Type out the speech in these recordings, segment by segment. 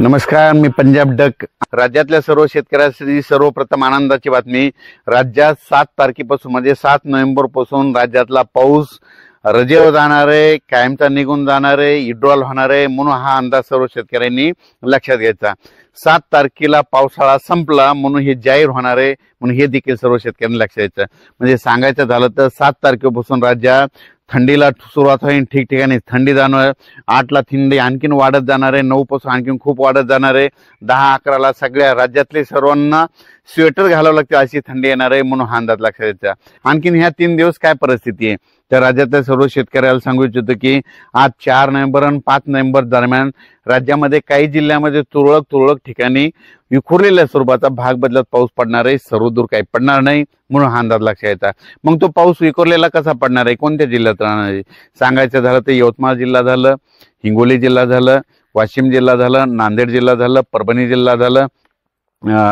नमस्कार, मी पंजाब डक। राज्यातल्या सर्व शेतकऱ्यांसाठी सर्वप्रथम आनंदाची बातमी। राज्यात 7 तारखेपासून म्हणजे 7 नोव्हेंबर पासून राज्यातला पाऊस रजेवर जाणार आहे, कायमचा निघून जाणार आहे, विड्रॉल होणार आहे, म्हणून हा अंदाज सर्व शेतकऱ्यांनी लक्षात घ्यायचा। 7 तारखेला पावसाळा संपला म्हणून हे जाहीर होणार आहे, म्हणून हे देखील सर्व शेतकऱ्यांनी लक्षात घ्यायचं। म्हणजे सांगायचं झालं तर 7 तारखेपासून राज्यात थंडीला सुरुवात होईल, ठिकठिकाणी थंडी जाणार। 8 ला थंडी आणखीन वाढत जाणार आहे, 9 पासून आणखीन खूप वाढत जाणार आहे, 10-11 ला सगळ्या राज्यातले सर्वांना स्वेटर घालावं लागते अशी थंडी येणार आहे, म्हणून हा अंदाज लक्षात घ्यायचा। आणखीन ह्या 3 दिवस काय परिस्थिती आहे तर राज्यातल्या सर्व शेतकऱ्याला सांगू इच्छितो की आज 4 नोव्हेंबर आणि 5 नोव्हेंबर दरम्यान राज्यामध्ये काही जिल्ह्यामध्ये तुरळक ठिकाणी विखुरलेल्या स्वरूपाचा भाग बदलत पाऊस पडणार आहे, सर्वदूर काही पडणार नाही, म्हणून हा अंदाज लक्षात घ्यायचा। मग तो पाऊस विखुरलेला कसा पडणार आहे, कोणत्या जिल्ह्यात राहणार आहे सांगायचं झालं तर यवतमाळ जिल्हा झालं, हिंगोली जिल्हा झालं, वाशिम जिल्हा झालं, नांदेड जिल्हा झालं, परभणी जिल्हा झालं,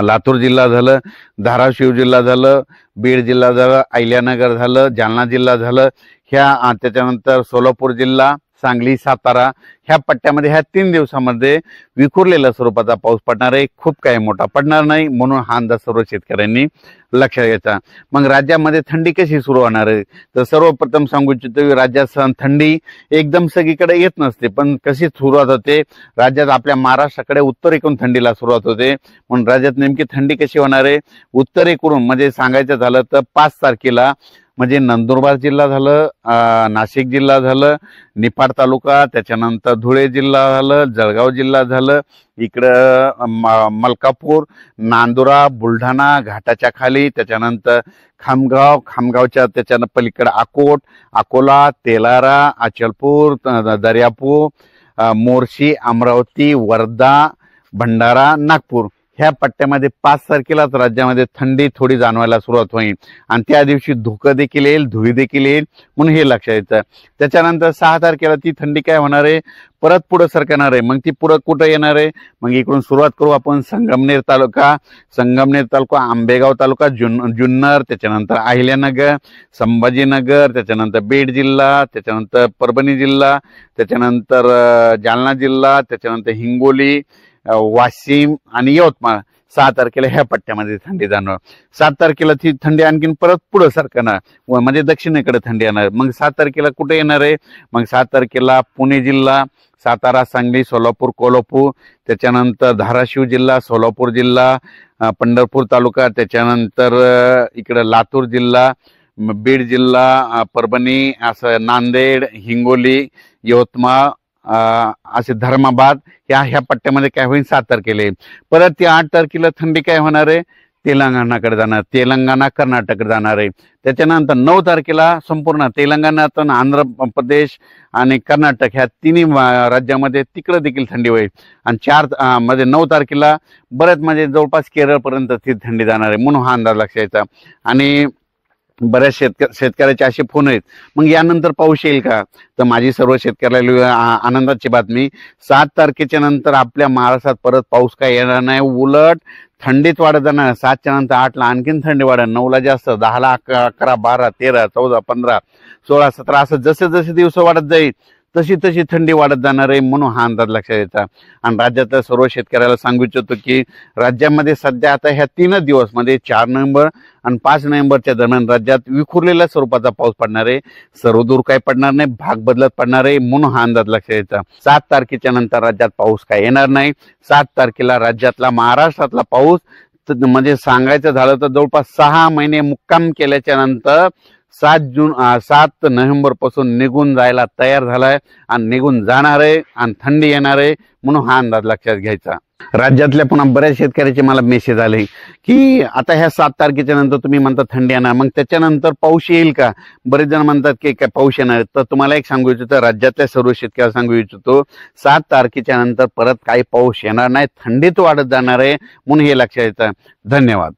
लातूर जिल्हा झालं, धाराशिव जिल्हा झालं, बीड जिल्हा झालं, अहिल्यानगर झालं, जालना जिल्हा झालं, ह्या त्याच्यानंतर सोलापूर जिल्हा, सांगली, सातारा ह्या पट्ट्यामध्ये ह्या 3 दिवसामध्ये विखुरलेल्या स्वरूपाचा पाऊस पडणार आहे, खूप काही मोठा पडणार नाही, म्हणून हा अंदाज सर्व शेतकऱ्यांनी लक्षात घ्यायचा। मग राज्यामध्ये थंडी कशी सुरू होणार आहे तर सर्वप्रथम सांगू इच्छितो राज्यात थंडी एकदम सगळीकडे येत नसते, पण कशी सुरुवात होते राज्यात आपल्या महाराष्ट्राकडे उत्तरेकडून थंडीला सुरुवात होते। म्हणून राज्यात नेमकी थंडी कशी होणार आहे उत्तरेकडून म्हणजे सांगायचं झालं तर 5 तारखेला म्हणजे नंदुरबार जिल्हा झालं, नाशिक जिल्हा झालं, निफाड तालुका, त्याच्यानंतर धुळे जिल्हा झालं, जळगाव जिल्हा झालं, इकडं मलकापूर, नांदुरा, बुलढाणा घाटाच्या खाली, त्याच्यानंतर खामगावच्या त्याच्या पलीकडे अकोला, तेलारा, अचलपूर, दर्यापूर, मोर्शी, अमरावती, वर्धा, भंडारा, नागपूर ह्या पट्ट्यामध्ये 5 तारखेलाच राज्यामध्ये थंडी थोडी जाणवायला सुरुवात होईल आणि त्या दिवशी धुकं देखील येईल, धुळी देखील येईल, म्हणून हे लक्षात यायचं। त्याच्यानंतर 6 तारखेला ती थंडी काय होणार आहे परत पुढे सरकणार आहे। मग ती पुढे कुठे येणार आहे मग इकडून सुरुवात करू आपण संगमनेर तालुका, आंबेगाव तालुका, जुन्नर, त्याच्यानंतर अहिल्यानगर, संभाजीनगर, त्याच्यानंतर बीड जिल्हा, त्याच्यानंतर परभणी जिल्हा, त्याच्यानंतर जालना जिल्हा, त्याच्यानंतर हिंगोली, वाशिम आणि यवतमाळ 6 तारखेला ह्या पट्ट्यामध्ये थंडी जाणवणार। 7 तारखेला ती थंडी आणखीन परत पुढे सरकणार म्हणजे दक्षिणेकडे थंडी येणार। मग 7 तारखेला कुठे येणार आहे मग 7 तारखेला पुणे जिल्हा, सातारा, सांगली, सोलापूर, कोल्हापूर, त्याच्यानंतर धाराशिव जिल्हा, सोलापूर जिल्हा, पंढरपूर तालुका, त्याच्यानंतर इकडे लातूर जिल्हा, बीड जिल्हा, परभणी, असं नांदेड, हिंगोली, यवतमाळ, असे धर्माबाद ह्या पट्ट्यामध्ये काय होईल 7 तारखेला। परत ती 8 तारखेला थंडी काय होणार आहे तेलंगणाकडे जाणार, तेलंगणा कर्नाटककडे जाणार आहे। त्याच्यानंतर 9 तारखेला संपूर्ण तेलंगणातून आंध्र प्रदेश आणि कर्नाटक ह्या तिन्ही राज्यामध्ये तिकडे देखील थंडी होईल आणि 4 म्हणजे 9 तारखेला बरेच म्हणजे जवळपास केरळपर्यंत ती थंडी जाणार आहे, म्हणून हा अंदाज लक्षात यायचा। आणि बऱ्याच शेतकऱ्याचे असे फोन आहेत मग यानंतर पाऊस येईल का तर माझी सर्व शेतकऱ्याला आनंदाची बातमी 7 तारखेच्या नंतर आपल्या महाराष्ट्रात परत पाऊस काय येणार नाही, उलट थंडीत वाढत जाणार। 7 च्या नंतर 8 ला आणखीन थंडी वाढेल, 9 ला जास्त, 10 ला 11, 12, 13, 14, 15, 16, 17 असं जसे दिवस वाढत जाईल तशी थंडी वाढत जाणार आहे, म्हणून हा अंदाज लक्षात यायचा। आणि राज्यातल्या सर्व शेतकऱ्याला सांगू इच्छितो की राज्यामध्ये सध्या आता ह्या 3 दिवस म्हणजे 4 नोव्हेंबर आणि 5 नोव्हेंबरच्या दरम्यान राज्यात विखुरलेल्या स्वरूपाचा पाऊस पडणार आहे, सर्वदूर काही पडणार नाही, भाग बदलत पडणार आहे, म्हणून हा अंदाज लक्षात यायचा। 7 तारखेच्या नंतर राज्यात पाऊस काय येणार नाही। 7 तारखेला राज्यातला महाराष्ट्रातला पाऊस म्हणजे सांगायचं झालं तर जवळपास 6 महिने मुक्काम केल्याच्या नंतर 7 नोव्हेंबर पासून निघून जायला तयार झालाय आणि निघून जाणार आहे आणि थंडी येणार आहे, म्हणून हा अंदाज लक्षात घ्यायचा। राज्यातल्या पुन्हा बऱ्याच शेतकऱ्याचे मला मेसेज आले की आता ह्या 7 तारखेच्या नंतर तुम्ही म्हणता थंडी येणार, मग त्याच्यानंतर पाऊस येईल का? बरेच जण म्हणतात की काय पाऊस येणार, तर तुम्हाला एक सांगू इच्छितो राज्यातल्या सर्व शेतकऱ्याला सांगू इच्छितो 7 तारखेच्या नंतर परत काही पाऊस येणार नाही, थंडीत वाढत जाणार आहे, म्हणून हे लक्षात घ्यायचं। धन्यवाद।